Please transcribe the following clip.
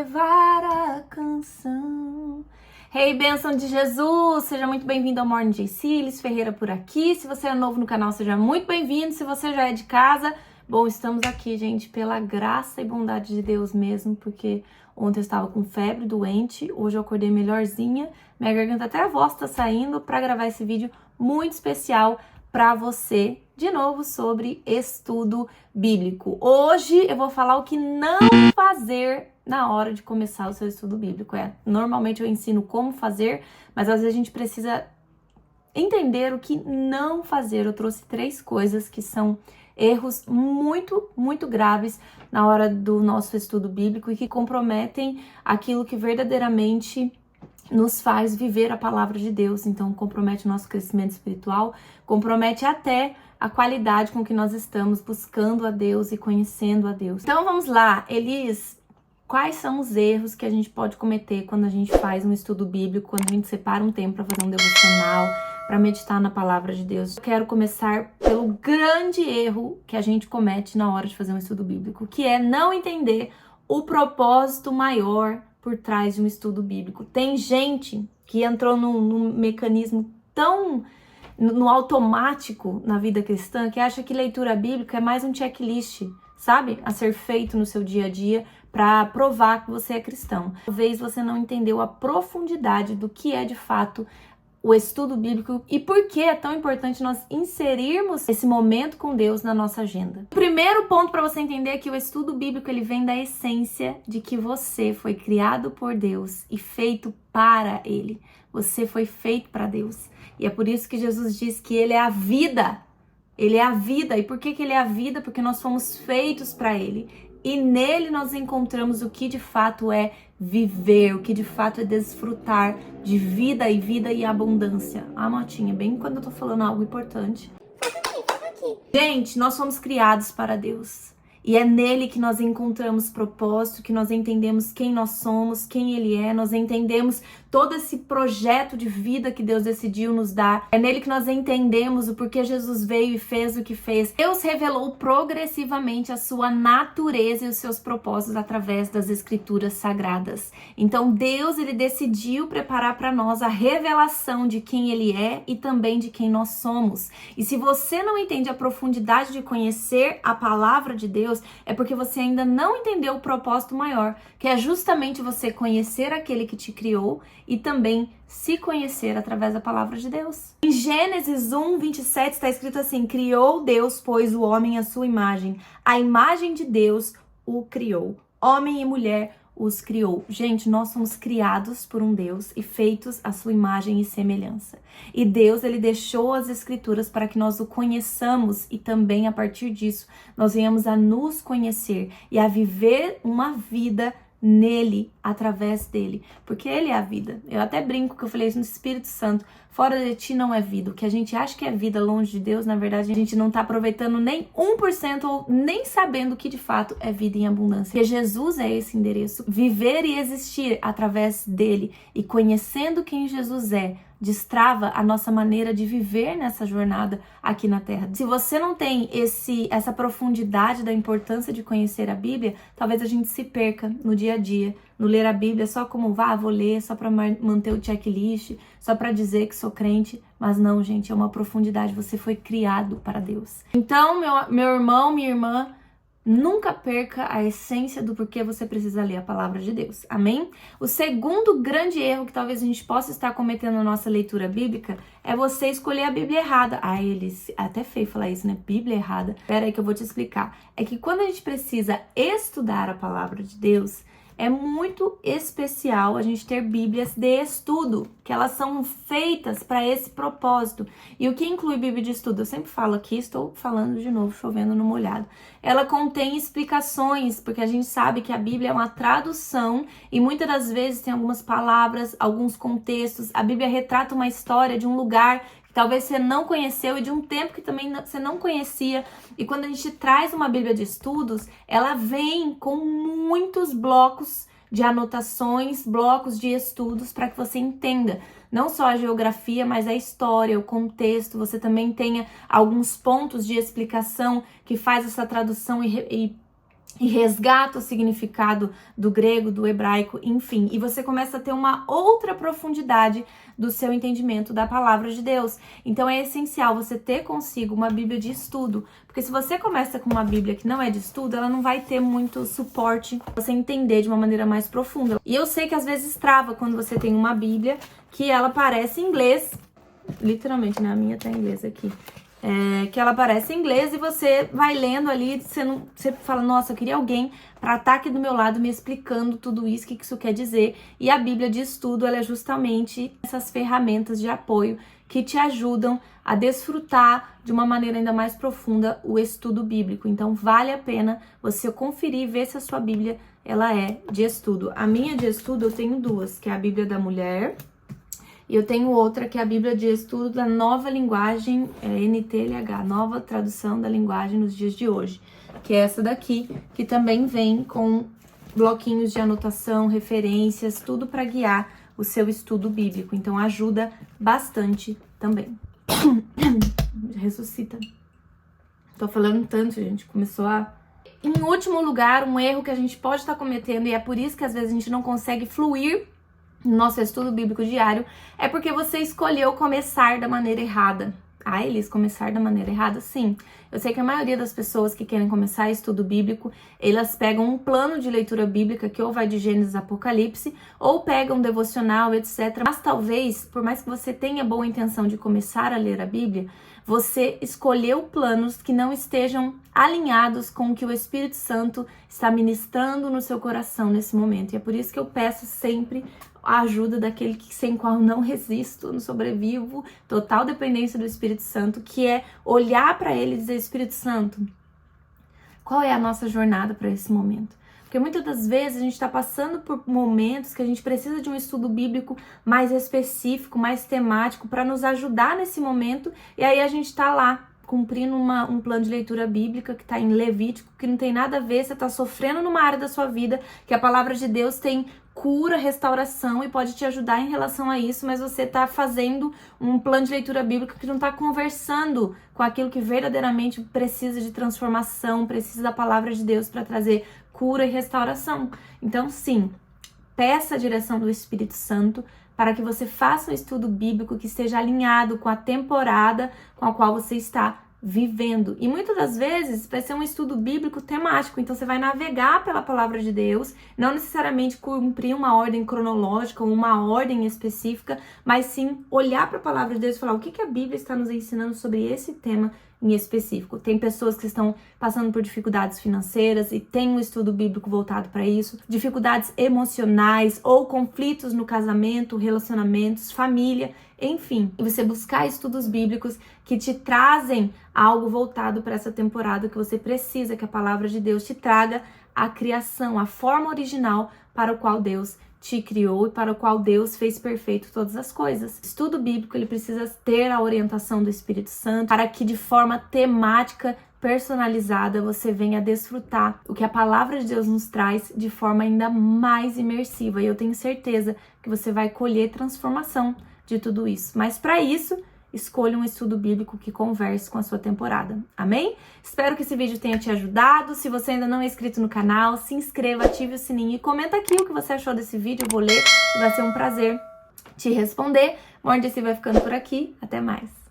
levar a canção. Hey, bênção de Jesus! Seja muito bem-vindo ao Morning JC, Liz Ferreira por aqui. Se você é novo no canal, seja muito bem-vindo. Se você já é de casa, bom, estamos aqui, gente, pela graça e bondade de Deus mesmo, porque ontem eu estava com febre, doente, hoje eu acordei melhorzinha, minha garganta até a voz tá saindo para gravar esse vídeo muito especial para você, de novo, sobre estudo bíblico. Hoje eu vou falar o que não fazer na hora de começar o seu estudo bíblico. Normalmente eu ensino como fazer, mas às vezes a gente precisa entender o que não fazer. Eu trouxe 3 coisas que são erros muito graves na hora do nosso estudo bíblico e que comprometem aquilo que verdadeiramente nos faz viver a palavra de Deus. Então compromete o nosso crescimento espiritual, compromete até a qualidade com que nós estamos buscando a Deus e conhecendo a Deus. Então vamos lá, Elis, quais são os erros que a gente pode cometer quando a gente faz um estudo bíblico, quando a gente separa um tempo para fazer um devocional, para meditar na palavra de Deus? Eu quero começar pelo grande erro que a gente comete na hora de fazer um estudo bíblico, que é não entender o propósito maior por trás de um estudo bíblico. Tem gente que entrou num mecanismo tão no automático na vida cristã que acha que leitura bíblica é mais um checklist, sabe? A ser feito no seu dia a dia para provar que você é cristão. Talvez você não entendeu a profundidade do que é de fato o estudo bíblico e por que é tão importante nós inserirmos esse momento com Deus na nossa agenda. O primeiro ponto para você entender é que o estudo bíblico ele vem da essência de que você foi criado por Deus e feito para Ele. Você foi feito para Deus. E é por isso que Jesus diz que Ele é a vida. Ele é a vida. E por que Ele é a vida? Porque nós fomos feitos para Ele. E nele nós encontramos o que de fato é viver, o que de fato é desfrutar de vida e abundância. A motinha, bem quando eu tô falando algo importante. Foca aqui. Gente, nós fomos criados para Deus. E é nele que nós encontramos propósito, que nós entendemos quem nós somos, quem Ele é, nós entendemos todo esse projeto de vida que Deus decidiu nos dar. É nele que nós entendemos o porquê Jesus veio e fez o que fez. Deus revelou progressivamente a sua natureza e os seus propósitos através das Escrituras Sagradas. Então Deus, Ele decidiu preparar para nós a revelação de quem Ele é e também de quem nós somos. E se você não entende a profundidade de conhecer a palavra de Deus, é porque você ainda não entendeu o propósito maior, que é justamente você conhecer aquele que te criou e também se conhecer através da palavra de Deus. Em Gênesis 1:27 está escrito assim: criou Deus, pois, o homem à sua imagem. A imagem de Deus o criou. Homem e mulher os criou. Gente, nós somos criados por um Deus e feitos à sua imagem e semelhança. E Deus, Ele deixou as Escrituras para que nós o conheçamos e também, a partir disso, nós venhamos a nos conhecer e a viver uma vida nele, através dele, porque ele é a vida. Eu até brinco que eu falei isso no Espírito Santo: fora de ti não é vida. O que a gente acha que é vida longe de Deus, na verdade a gente não tá aproveitando nem 1% ou nem sabendo o que de fato é vida em abundância. Porque Jesus é esse endereço. Viver e existir através dele e conhecendo quem Jesus é, destrava a nossa maneira de viver nessa jornada aqui na Terra. Se você não tem essa profundidade da importância de conhecer a Bíblia, talvez a gente se perca no dia a dia, no ler a Bíblia só como vou ler, só para manter o checklist, só para dizer que sou crente. Mas não, gente, é uma profundidade. Você foi criado para Deus. Então, meu irmão, minha irmã, nunca perca a essência do porquê você precisa ler a palavra de Deus. Amém? O segundo grande erro que talvez a gente possa estar cometendo na nossa leitura bíblica é você escolher a Bíblia errada. Eles até feio falar isso, né? Bíblia errada. Pera aí que eu vou te explicar. É que quando a gente precisa estudar a palavra de Deus, é muito especial a gente ter Bíblias de estudo, que elas são feitas para esse propósito. E o que inclui Bíblia de estudo? Eu sempre falo aqui, estou falando de novo, chovendo no molhado. Ela contém explicações, porque a gente sabe que a Bíblia é uma tradução e muitas das vezes tem algumas palavras, alguns contextos. A Bíblia retrata uma história de um lugar talvez você não conheceu e de um tempo que também você não conhecia. E quando a gente traz uma Bíblia de estudos, ela vem com muitos blocos de anotações, blocos de estudos para que você entenda não só a geografia, mas a história, o contexto. Você também tenha alguns pontos de explicação que faz essa tradução e e resgata o significado do grego, do hebraico, enfim. E você começa a ter uma outra profundidade do seu entendimento da palavra de Deus. Então é essencial você ter consigo uma Bíblia de estudo, porque se você começa com uma Bíblia que não é de estudo, ela não vai ter muito suporte pra você entender de uma maneira mais profunda. E eu sei que às vezes trava quando você tem uma Bíblia que ela parece em inglês, literalmente, né? A minha tá em inglês aqui. Que ela aparece em inglês e você vai lendo ali, você fala, nossa, eu queria alguém para estar aqui do meu lado me explicando tudo isso, o que isso quer dizer. E a Bíblia de estudo, ela é justamente essas ferramentas de apoio que te ajudam a desfrutar de uma maneira ainda mais profunda o estudo bíblico. Então, vale a pena você conferir e ver se a sua Bíblia, ela é de estudo. A minha de estudo, eu tenho duas, que é a Bíblia da Mulher, e eu tenho outra que é a Bíblia de Estudo da Nova Linguagem, NTLH, Nova Tradução da Linguagem nos Dias de Hoje, que é essa daqui, que também vem com bloquinhos de anotação, referências, tudo para guiar o seu estudo bíblico. Então ajuda bastante também. Ressuscita. Tô falando tanto, gente, começou a... Em último lugar, um erro que a gente pode estar cometendo, e é por isso que às vezes a gente não consegue fluir no nosso estudo bíblico diário, é porque você escolheu começar da maneira errada. Ah, Elis, começar da maneira errada? Sim. Eu sei que a maioria das pessoas que querem começar estudo bíblico, elas pegam um plano de leitura bíblica que ou vai de Gênesis a Apocalipse, ou pegam um devocional, etc. Mas talvez, por mais que você tenha boa intenção de começar a ler a Bíblia, você escolheu planos que não estejam alinhados com o que o Espírito Santo está ministrando no seu coração nesse momento. E é por isso que eu peço sempre a ajuda daquele que sem qual não resisto, não sobrevivo, total dependência do Espírito Santo, que é olhar para ele e dizer, Espírito Santo, qual é a nossa jornada para esse momento? Porque muitas das vezes a gente está passando por momentos que a gente precisa de um estudo bíblico mais específico, mais temático, para nos ajudar nesse momento, e aí a gente está lá, cumprindo um plano de leitura bíblica que está em Levítico, que não tem nada a ver, você está sofrendo numa área da sua vida, que a palavra de Deus tem cura, restauração e pode te ajudar em relação a isso, mas você está fazendo um plano de leitura bíblica que não está conversando com aquilo que verdadeiramente precisa de transformação, precisa da palavra de Deus para trazer cura e restauração. Então, sim, peça a direção do Espírito Santo para que você faça um estudo bíblico que esteja alinhado com a temporada com a qual você está vivendo. E muitas das vezes vai ser um estudo bíblico temático, então você vai navegar pela palavra de Deus, não necessariamente cumprir uma ordem cronológica ou uma ordem específica, mas sim olhar para a palavra de Deus e falar o que a Bíblia está nos ensinando sobre esse tema em específico. Tem pessoas que estão passando por dificuldades financeiras e tem um estudo bíblico voltado para isso, dificuldades emocionais ou conflitos no casamento, relacionamentos, família, enfim. E você buscar estudos bíblicos que te trazem algo voltado para essa temporada que você precisa, que a palavra de Deus te traga a criação, a forma original para o qual Deus te criou e para o qual Deus fez perfeito todas as coisas. O estudo bíblico, ele precisa ter a orientação do Espírito Santo para que de forma temática, personalizada, você venha desfrutar o que a palavra de Deus nos traz de forma ainda mais imersiva. E eu tenho certeza que você vai colher transformação de tudo isso. Mas para isso, escolha um estudo bíblico que converse com a sua temporada. Amém? Espero que esse vídeo tenha te ajudado. Se você ainda não é inscrito no canal, se inscreva, ative o sininho e comenta aqui o que você achou desse vídeo. Eu vou ler e vai ser um prazer te responder. Morning vai ficando por aqui. Até mais.